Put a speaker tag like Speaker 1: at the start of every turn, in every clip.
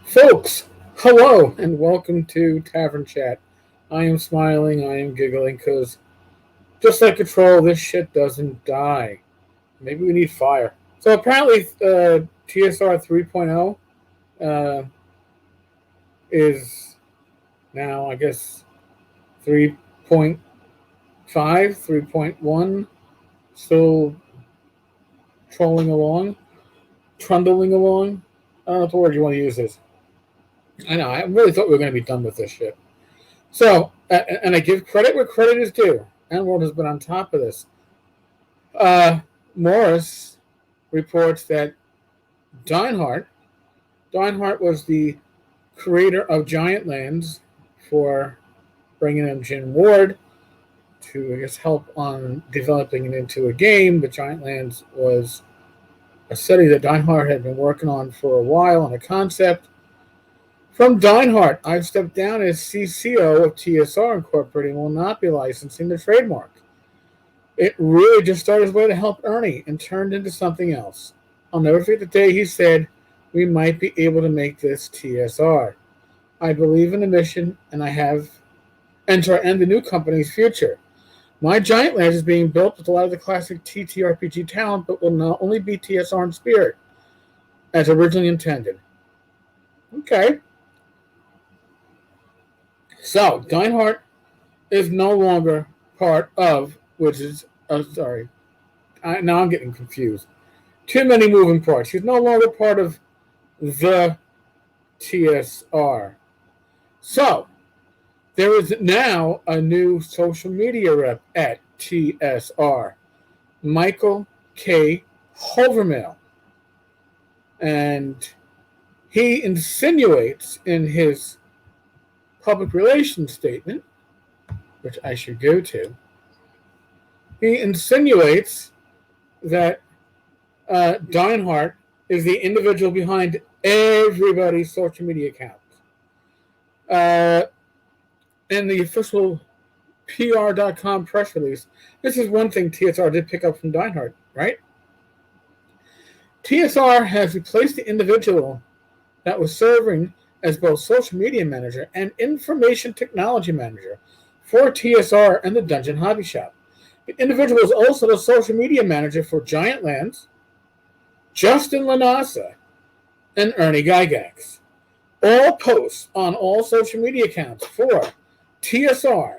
Speaker 1: Folks, hello and welcome to Tavern Chat. I am smiling, I am giggling because just like a troll, this shit doesn't die. Maybe we need fire. So apparently, TSR 3.0 uh, is now, I guess, 3.5, 3.1, still trolling along, trundling along. I don't know what word you want to use this. I know, I really thought we were going to be done with this shit. So, and I give credit where credit is due. Enworld has been on top of this. Uh, Morris reports that Deinhardt, Deinhardt was the creator of Giant Lands for bringing in Jim Ward to, I guess, help on developing it into a game. But Giant Lands was a study that Deinhardt had been working on for a while on a concept. From Deinhardt, I've stepped down as CCO of TSR Incorporated and will not be licensing the trademark. It really just started his way to help Ernie and turned into something else. I'll never forget the day he said, we might be able to make this TSR. I believe in the mission and I have and the new company's future. My Giant Lands is being built with a lot of the classic TTRPG talent, but will not only be TSR in spirit, as originally intended. Okay. So, Deinhardt is no longer part of, which is, now I'm getting confused. Too many moving parts. He's no longer part of the TSR. So, there is now a new social media rep at TSR, Michael K. Hovermail. And he insinuates in his public relations statement, which I should go to, he insinuates that Deinhardt is the individual behind everybody's social media accounts. In the official PR.com press release, this is one thing TSR did pick up from Deinhardt, right? TSR has replaced the individual that was serving as both social media manager and information technology manager for TSR and the Dungeon Hobby Shop. The individual is also the social media manager for Giant Lands, Justin Lanasa, and Ernie Gygax. All posts on all social media accounts for TSR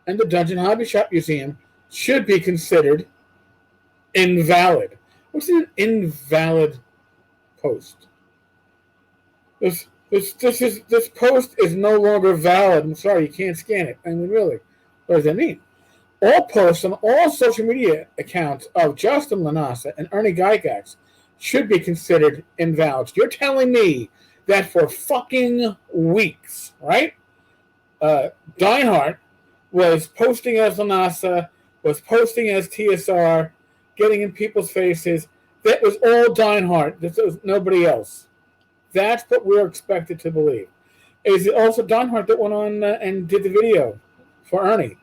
Speaker 1: and the Dungeon Hobby Shop Museum should be considered invalid. What's an invalid post? This post is no longer valid. I'm sorry, you can't scan it. I mean, really, what does that mean? All posts on all social media accounts of Justin Lanasa and Ernie Gygax should be considered invalid. You're telling me that for fucking weeks, right? Deinhardt was posting as Lanasa, was posting as TSR, getting in people's faces. That was all Deinhardt. This was nobody else. That's what we're expected to believe. Is it also Deinhardt that went on and did the video for Ernie?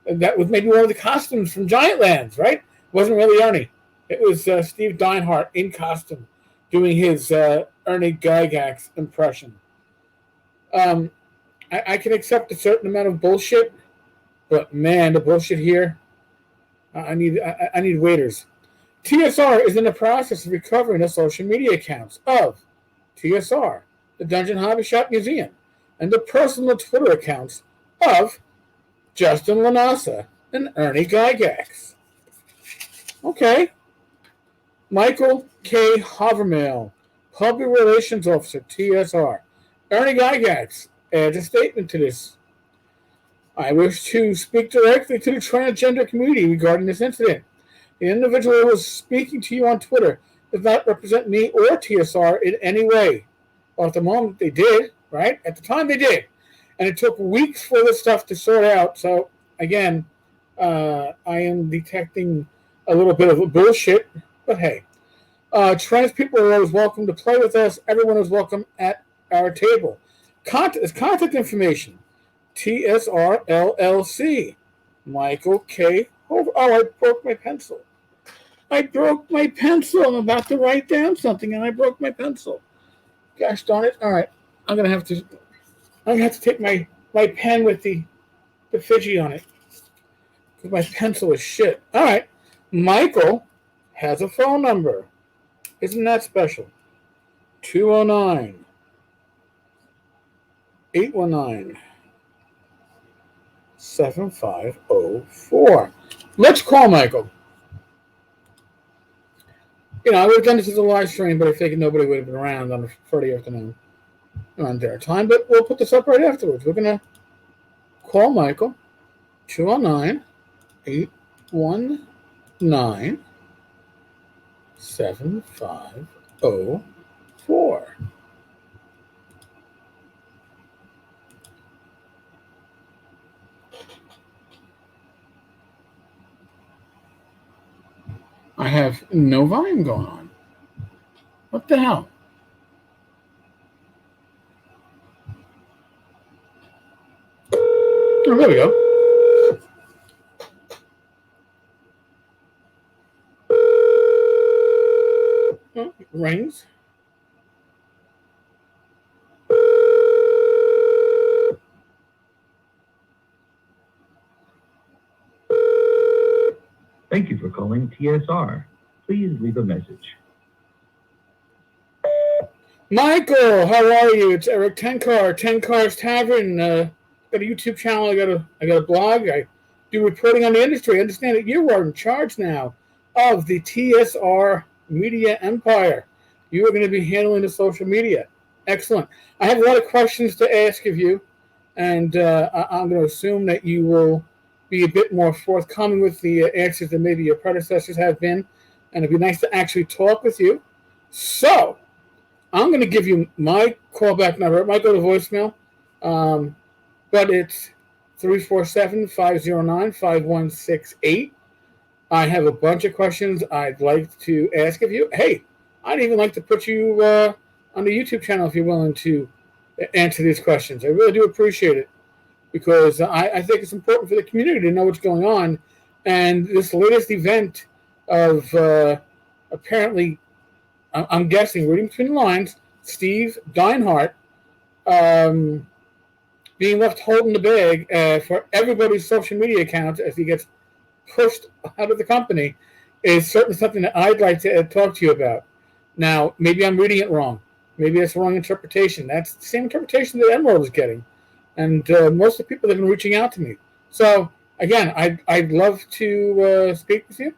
Speaker 1: And that was maybe one of the costumes from Giant Lands, right? It wasn't really Ernie. It was Steve Deinhardt in costume doing his Ernie Gygax impression. I can accept a certain amount of bullshit, but man, the bullshit here, I need waiters. TSR is in the process of recovering the social media accounts of TSR, the Dungeon Hobby Shop Museum, and the personal Twitter accounts of Justin Lanasa and Ernie Gygax. Okay. Michael K. Hovermail, Public Relations Officer, TSR. Ernie Gygax adds a statement to this. I wish to speak directly to the transgender community regarding this incident. The individual who was speaking to you on Twitter does not represent me or TSR in any way. Well, at the moment they did, right? At the time they did. And it took weeks for this stuff to sort out. So, again, I am detecting a little bit of bullshit, but hey. Trans people are always welcome to play with us. Everyone is welcome at our table. Contact information. TSR LLC. Michael K. Oh, I broke my pencil. I'm about to write down something, and I broke my pencil. Gosh darn it. All right. I'm gonna have to take my pen with the Fiji on it because my pencil is shit. All right, Michael has a phone number. Isn't that special? 209 819 7504. Let's call Michael. I would have done this as a live stream, but I figured nobody would have been around on a Friday afternoon on their time. But we'll put this up right afterwards. We're going to call Michael. 209 819 7504. I have no volume going on. What the hell? Oh, there we go. Oh, it rings.
Speaker 2: Thank you for calling TSR. Please leave a message.
Speaker 1: Michael, how are you? It's Eric Tenkar, Tenkar's Tavern. Got a YouTube channel. I got a blog. I do reporting on the industry. I understand that you are in charge now of the TSR media empire. You are going to be handling the social media. Excellent. I have a lot of questions to ask of you, and I'm going to assume that you will be a bit more forthcoming with the answers than maybe your predecessors have been, and it'd be nice to actually talk with you. So I'm going to give you my callback number. It might go to voicemail, but it's 347-509-5168. I have a bunch of questions I'd like to ask of you. Hey, I'd even like to put you on the YouTube channel if you're willing to answer these questions. I really do appreciate it because I think it's important for the community to know what's going on. And this latest event of apparently, I'm guessing, reading between the lines, Steve Deinhardt being left holding the bag for everybody's social media accounts as he gets pushed out of the company is certainly something that I'd like to talk to you about. Now, maybe I'm reading it wrong. Maybe it's the wrong interpretation. That's the same interpretation that Emerald is getting. And most of the people have been reaching out to me. So, again, I'd love to speak with you.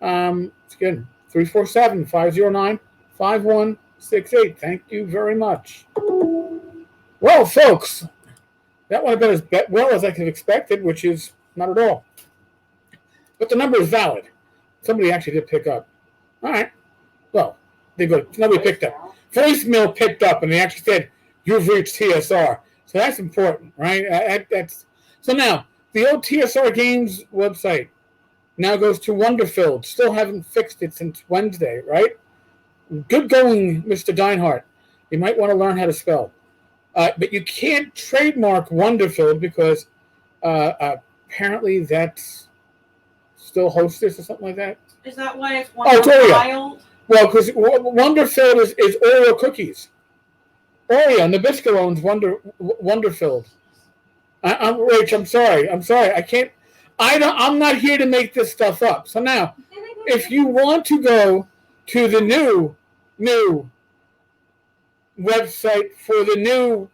Speaker 1: It's again, 347-509-5168. Thank you very much. Well, folks, that went about as well as I could have expected, which is not at all. But the number is valid. Somebody actually did pick up. All right. Well, nobody picked up. Voicemail picked up, and they actually said, "You've reached TSR." So that's important, right? So now, the old TSR Games website now goes to Wonderfilled. Still haven't fixed it since Wednesday, right? Good going, Mr. Deinhardt. You might want to learn how to spell. But you can't trademark Wonderfilled because apparently that's still Hostess or something like that.
Speaker 3: Is that why it's Wonderfilled?
Speaker 1: Well, because Wonderfilled is Oreo cookies. Oreo, Nabisco owns Wonderfilled. Rach, I'm sorry. I can't. I'm not here to make this stuff up. So now, if you want to go to the new website for the new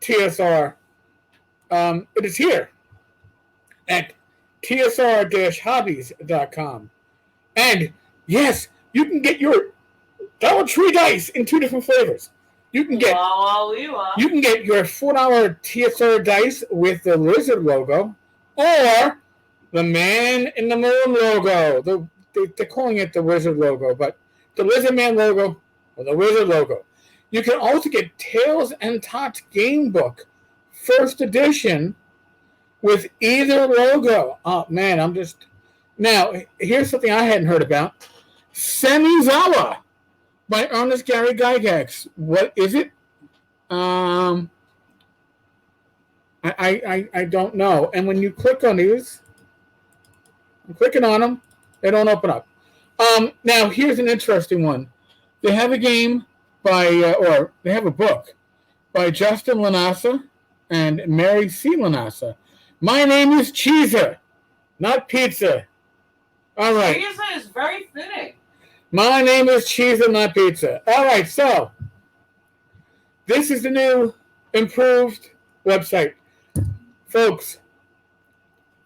Speaker 1: TSR, it is here at tsr-hobbies.com. And yes, you can get your Dollar Tree dice in 2 different flavors. You can get your $4 TSR dice with the lizard logo, or the Man in the Moon logo. They're calling it the Wizard logo, but the Lizard Man logo or the Wizard logo. You can also get Tales and Tots Game Book, first edition, with either logo. Oh man, now. Here's something I hadn't heard about: Semizawa by Ernest Gary Gygax. What is it? I don't know. And when you click on these, I'm clicking on them, they don't open up. Now here's an interesting one. They have a game or they have a book by Justin Lanassa and Mary C. Lanassa. My name is Cheeser, not Pizza. All right.
Speaker 3: Cheeser is very fitting.
Speaker 1: My name is Cheeser, not Pizza. All right, so this is the new improved website. Folks,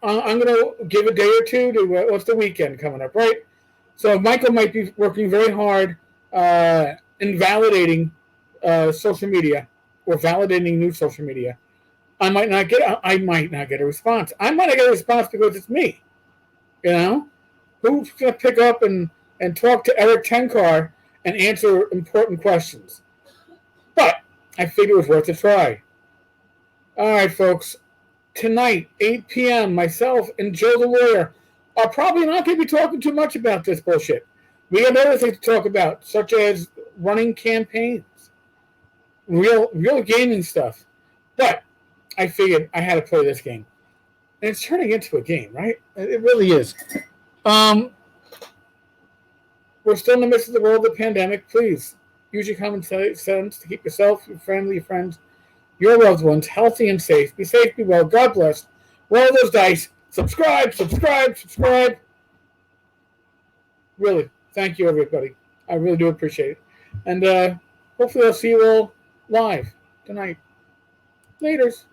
Speaker 1: I'm going to give a day or two to what's the weekend coming up, right? So Michael might be working very hard in validating social media or validating new social media. I might not get a response. I might not get a response because it's me. You know, who's going to pick up and talk to Eric Tenkar and answer important questions? But I figured it was worth a try. All right, folks. Tonight, 8 p.m., myself and Joe the lawyer are probably not going to be talking too much about this bullshit. We have other things to talk about, such as running campaigns, real gaming stuff. But I figured I had to play this game. And it's turning into a game, right? It really is. We're still in the midst of the world of the pandemic. Please use your common sense to keep yourself, your family, your friends, your loved ones healthy and safe. Be safe, be well. God bless. Roll those dice. Subscribe. Really, thank you, everybody. I really do appreciate it. And hopefully I'll see you all live tonight. Laters.